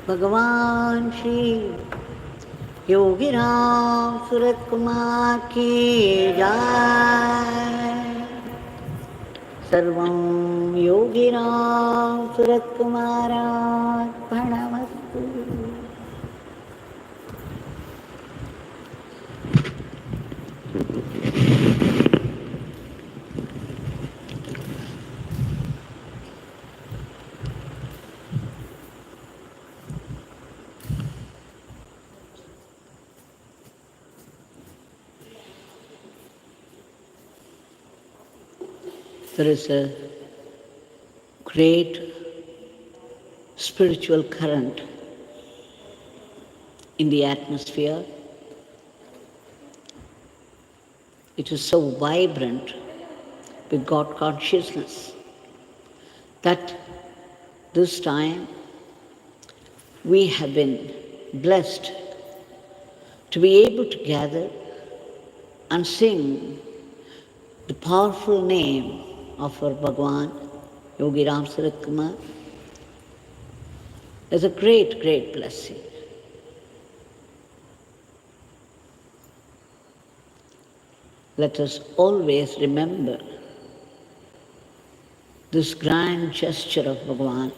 Bhagwan Shri Yogi Ramsuratkumar ki jai. Sarvam Yogi Ramsuratkumararpanamastu. There is a great spiritual current in the atmosphere. It is so vibrant with God consciousness that this time we have been blessed to be able to gather and sing the powerful name of our Bhagwan, Yogi Ramsuratkumar. Is a great, great blessing. Let us always remember this grand gesture of Bhagwan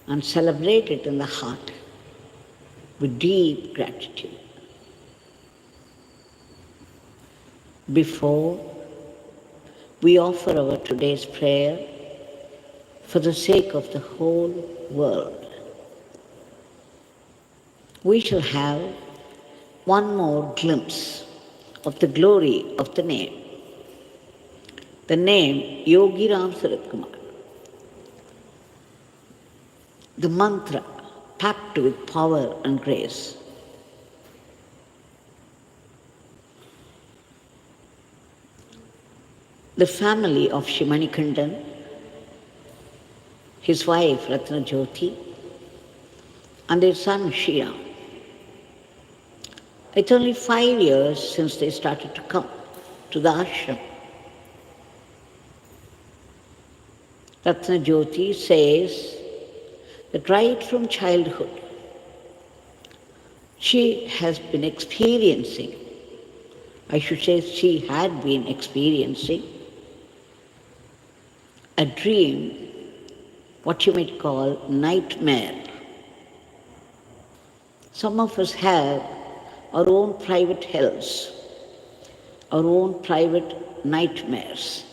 and celebrate it in the heart with deep gratitude. Before we offer our today's prayer for the sake of the whole world, we shall have one more glimpse of the glory of the name. The name Yogi Ramsuratkumar. The mantra packed with power and grace. The family of Manigandan, his wife Jyothi, and their son Shriram. It's only 5 years since they started to come to the ashram. Jyothi says that right from childhood, she has been experiencing, I should say she had been experiencing, a dream, what you might call nightmare. Some of us have our own private hells, our own private nightmares.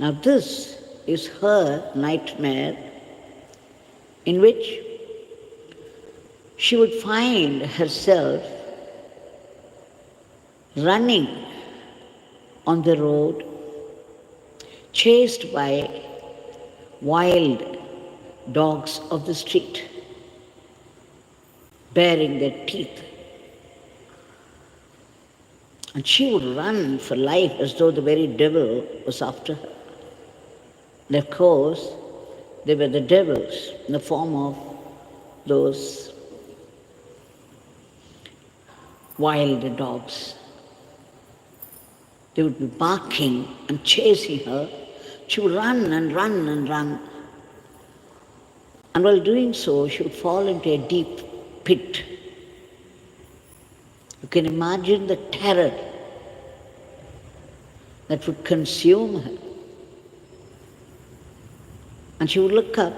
Now this is her nightmare in which she would find herself running on the road, chased by wild dogs of the street, baring their teeth. And she would run for life as though the very devil was after her. And of course, they were the devils in the form of those wild dogs. They would be barking and chasing her. She would run and run and run. And while doing so, she would fall into a deep pit. You can imagine the terror that would consume her. And she would look up,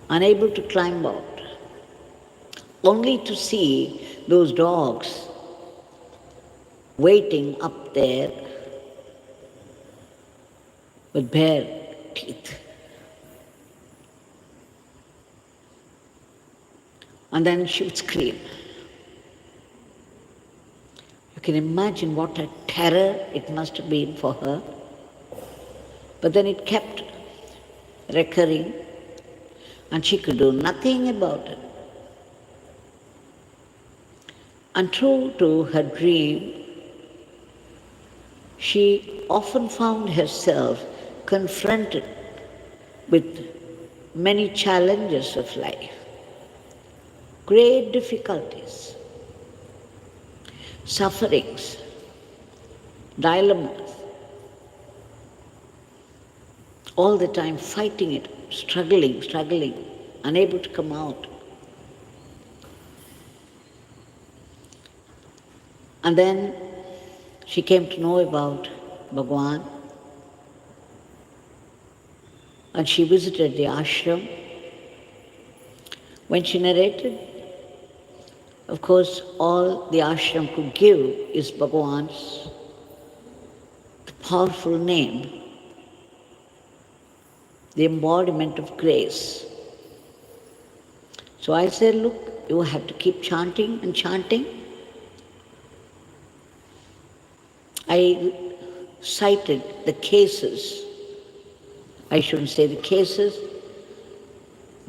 unable to climb out, only to see those dogs waiting up there with bare teeth. And then she would scream. You can imagine what a terror it must have been for her. But then it kept recurring, and she could do nothing about it. And true to her dream, she often found herself confronted with many challenges of life, great difficulties, sufferings, dilemmas, all the time fighting it, struggling. unable to come out. And then she came to know about Bhagwan, and she visited the ashram. When she narrated, of course, all the ashram could give is Bhagwan's powerful name, the embodiment of grace. So I said, look, you have to keep chanting and chanting. I cited the cases, I shouldn't say the cases,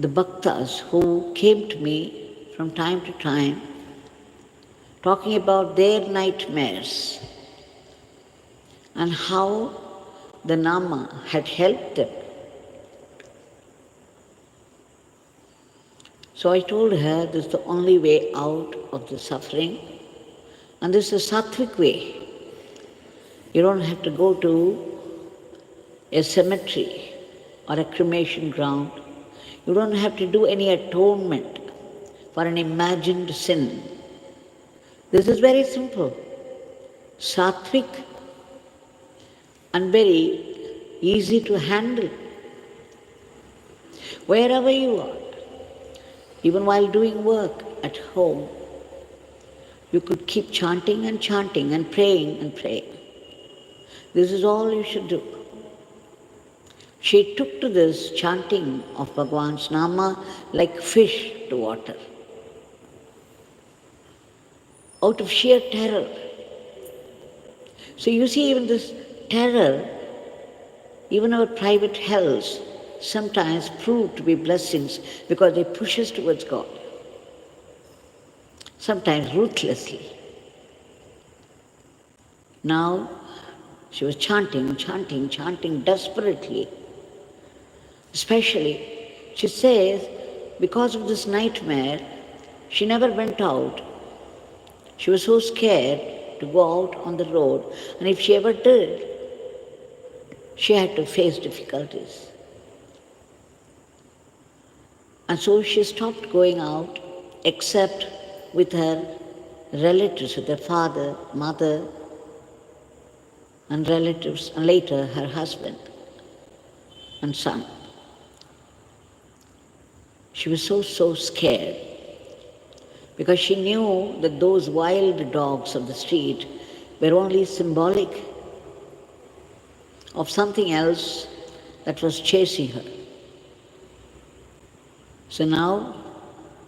the bhaktas who came to me from time to time talking about their nightmares and how the Nama had helped them. So I told her this is the only way out of the suffering, and this is a sattvic way. You don't have to go to a cemetery or a cremation ground. You don't have to do any atonement for an imagined sin. This is very simple, sattvic, and very easy to handle. Wherever you are, even while doing work at home, you could keep chanting and chanting and praying and praying. This is all you should do. She took to this chanting of Bhagwan's Nama like fish to water, out of sheer terror. So you see, even this terror, even our private hells, sometimes prove to be blessings because they push us towards God, sometimes ruthlessly. Now, she was chanting, chanting, chanting desperately. Especially, she says, because of this nightmare, she never went out. She was so scared to go out on the road, and if she ever did, she had to face difficulties. And so she stopped going out, except with her relatives, with her father, mother, and relatives, and later her husband and son. She was so scared because she knew that those wild dogs of the street were only symbolic of something else that was chasing her. So now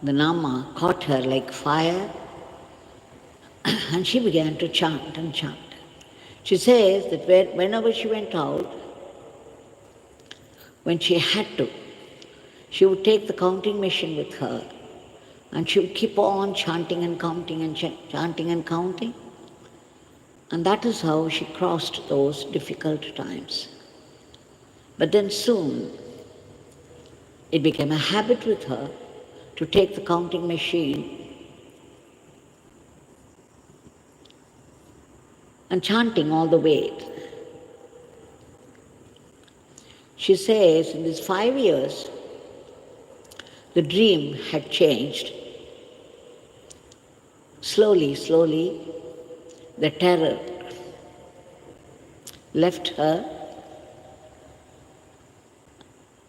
the Nama caught her like fire and she began to chant and chant. She says that whenever she went out, when she had to, she would take the counting machine with her and she would keep on chanting and counting and chanting and counting. And that is how she crossed those difficult times. But then soon, it became a habit with her to take the counting machine and chanting all the way. She says in these 5 years, the dream had changed. Slowly, the terror left her.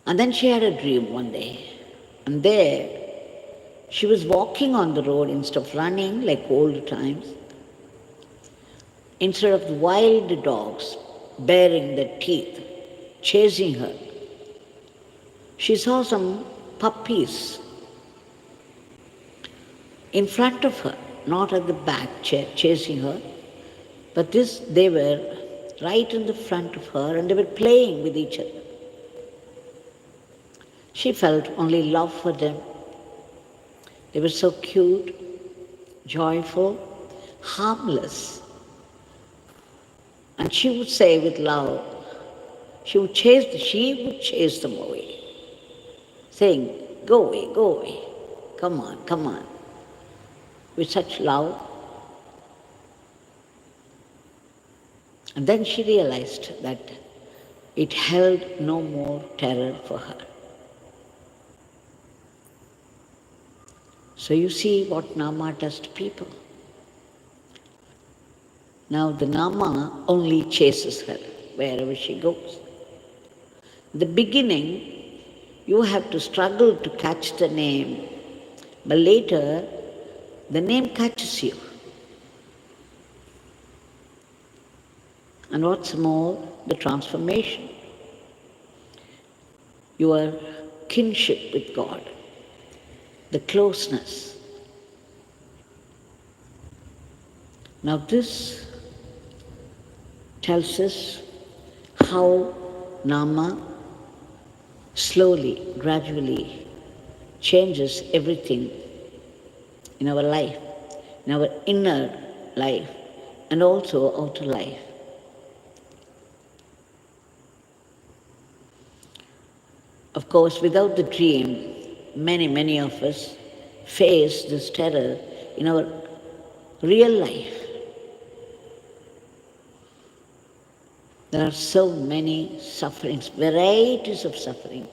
And then she had a dream one day. And there, she was walking on the road instead of running like old times. Instead of the wild dogs baring their teeth, chasing her, she saw some puppies in front of her, not at the back chasing her, but they were right in the front of her and they were playing with each other. She felt only love for them. They were so cute, joyful, harmless. And she would say with love, she would chase them away, saying, go away, come on, with such love. And then she realized that it held no more terror for her. So you see what Nama does to people. Now the Nama only chases her wherever she goes. In the beginning, you have to struggle to catch the name, but later the name catches you. And what's more, the transformation. Your kinship with God, the closeness. Now this tells us how Nama slowly, gradually changes everything in our life, in our inner life and also outer life. Of course, without the dream, many of us face this terror in our real life. There are so many sufferings, varieties of sufferings,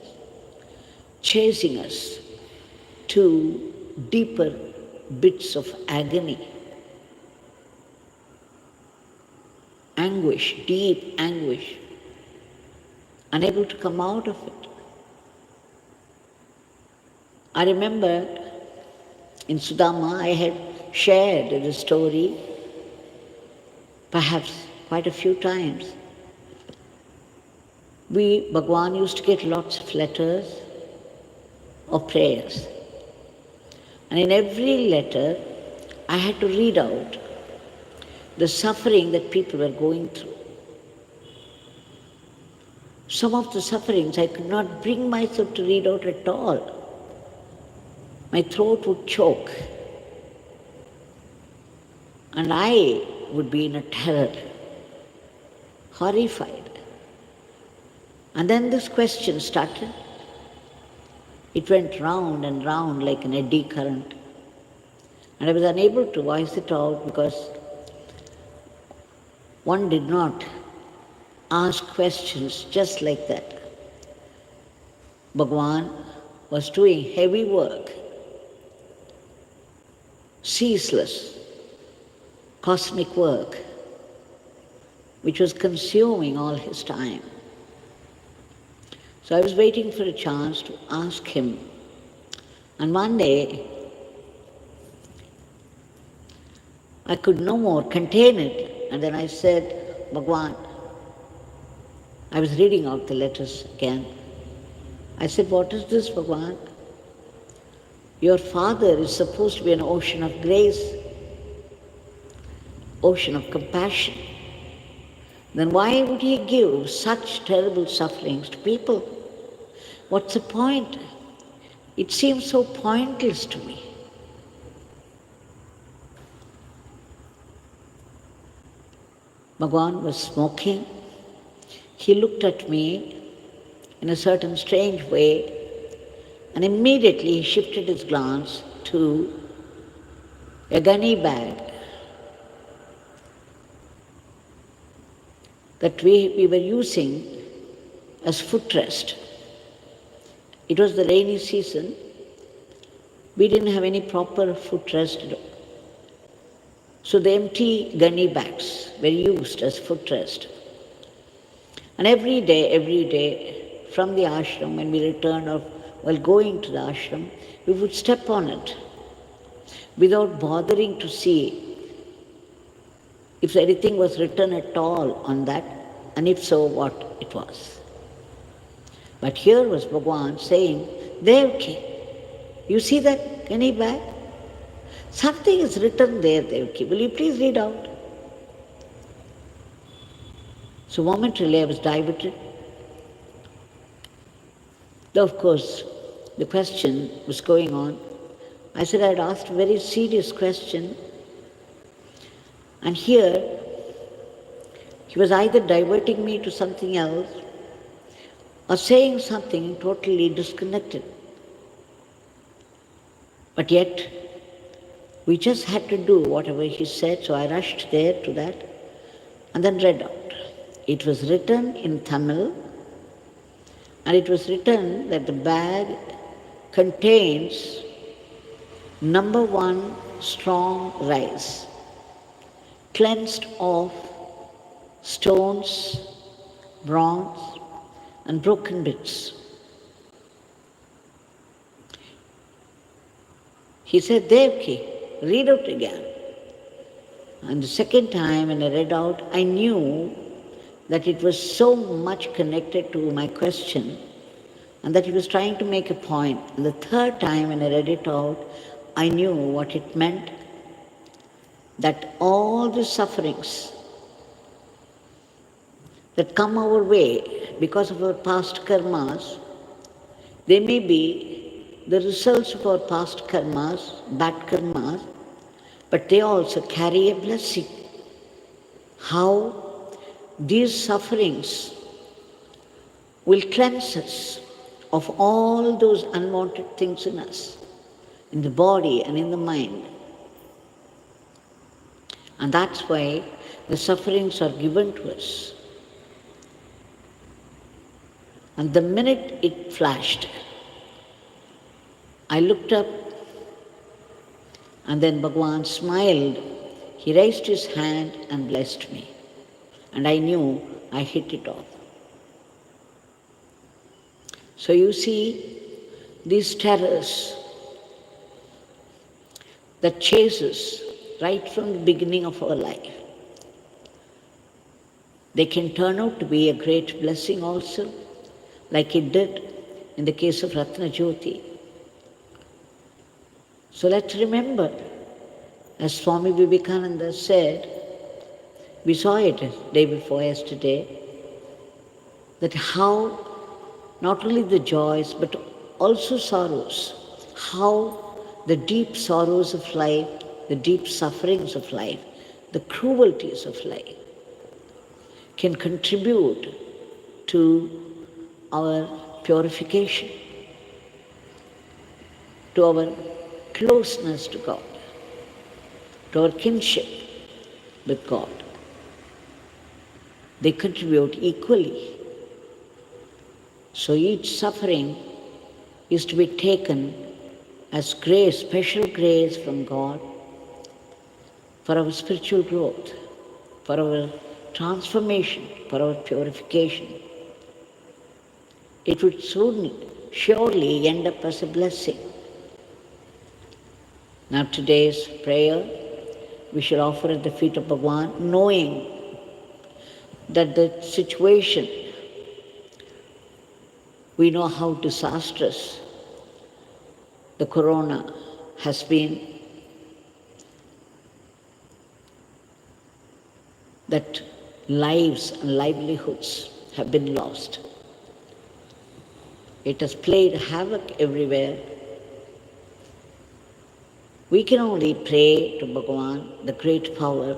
chasing us to deeper bits of agony, anguish, deep anguish, unable to come out of it. I remember in Sudama, I had shared the story perhaps quite a few times. Bhagwan used to get lots of letters or prayers. And in every letter, I had to read out the suffering that people were going through. Some of the sufferings I could not bring myself to read out at all. My throat would choke. And I would be in a terror, horrified. And then this question started. It went round and round like an eddy current. And I was unable to voice it out because one did not ask questions just like that. Bhagwan was doing heavy work, ceaseless, cosmic work, which was consuming all his time. So I was waiting for a chance to ask him. And one day, I could no more contain it. And then I said, Bhagwan, I was reading out the letters again. I said, what is this, Bhagwan? Your father is supposed to be an ocean of grace, ocean of compassion. Then why would he give such terrible sufferings to people? What's the point? It seems so pointless to me. Bhagwan was smoking. He looked at me in a certain strange way, and immediately he shifted his glance to a gunny bag that we were using as footrest. It was the rainy season. We didn't have any proper footrest. So the empty gunny bags were used as footrest. And every day, from the ashram, when we returned or while going to the ashram, we would step on it without bothering to see if anything was written at all on that, and if so, what it was. But here was Bhagwan saying, Devaki, you see that gunny bag? Something is written there, Devaki. Will you please read out? So momentarily I was diverted. Though of course the question was going on. I said I had asked a very serious question, and here he was either diverting me to something else or saying something totally disconnected. But yet, we just had to do whatever he said, so I rushed there to that and then read out. It was written in Tamil, and it was written that the bag contains Number one, strong rice, cleansed of stones, bronze, and broken bits. He said, Devaki, read out again. And the second time when I read out, I knew that it was so much connected to my question and that he was trying to make a point. And the third time when I read it out, I knew what it meant, that all the sufferings that come our way because of our past karmas, they may be the results of our past karmas, bad karmas, but they also carry a blessing. How these sufferings will cleanse us of all those unwanted things in us, in the body and in the mind. And that's why the sufferings are given to us. And the minute it flashed, I looked up, and then Bhagwan smiled. He raised his hand and blessed me. And I knew I hit it off. So you see, these terrors that chase us right from the beginning of our life, they can turn out to be a great blessing also, like it did in the case of Jyothi. So let's remember, as Swami Vivekananda said, we saw it day before yesterday, that how not only the joys but also sorrows, how the deep sorrows of life, the deep sufferings of life, the cruelties of life can contribute to our purification, to our closeness to God, to our kinship with God. They contribute equally. So each suffering is to be taken as grace, special grace from God for our spiritual growth, for our transformation, for our purification. It would soon, surely end up as a blessing. Now today's prayer, we shall offer at the feet of Bhagwan, knowing that the situation, we know how disastrous the corona has been, that lives and livelihoods have been lost. It has played havoc everywhere. We can only pray to Bhagwan, the great power,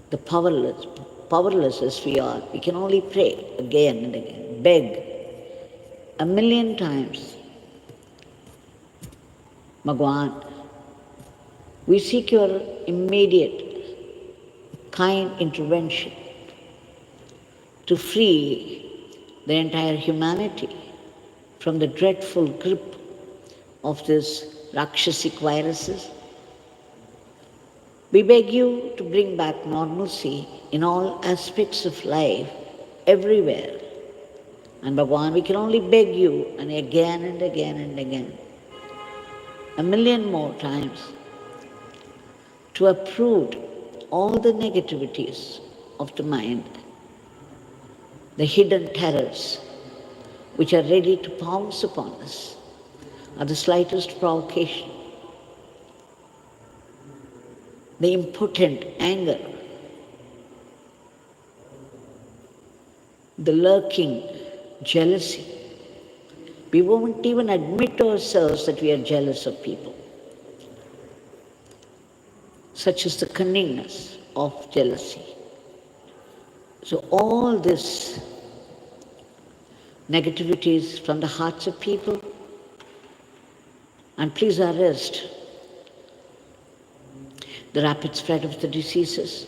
the powerless as we are. We can only pray again and again, beg 1,000,000 times. Bhagwan, we seek your immediate, kind intervention to free the entire humanity from the dreadful grip of these Rakshasic viruses. We beg you to bring back normalcy in all aspects of life, everywhere. And Bhagwan, we can only beg you, and again and again and again, 1,000,000 more times, to uproot all the negativities of the mind, the hidden terrors which are ready to pounce upon us at the slightest provocation, the impotent anger, the lurking jealousy. We won't even admit to ourselves that we are jealous of people. Such is the cunningness of jealousy. So all this negativities from the hearts of people, and please arrest the rapid spread of the diseases,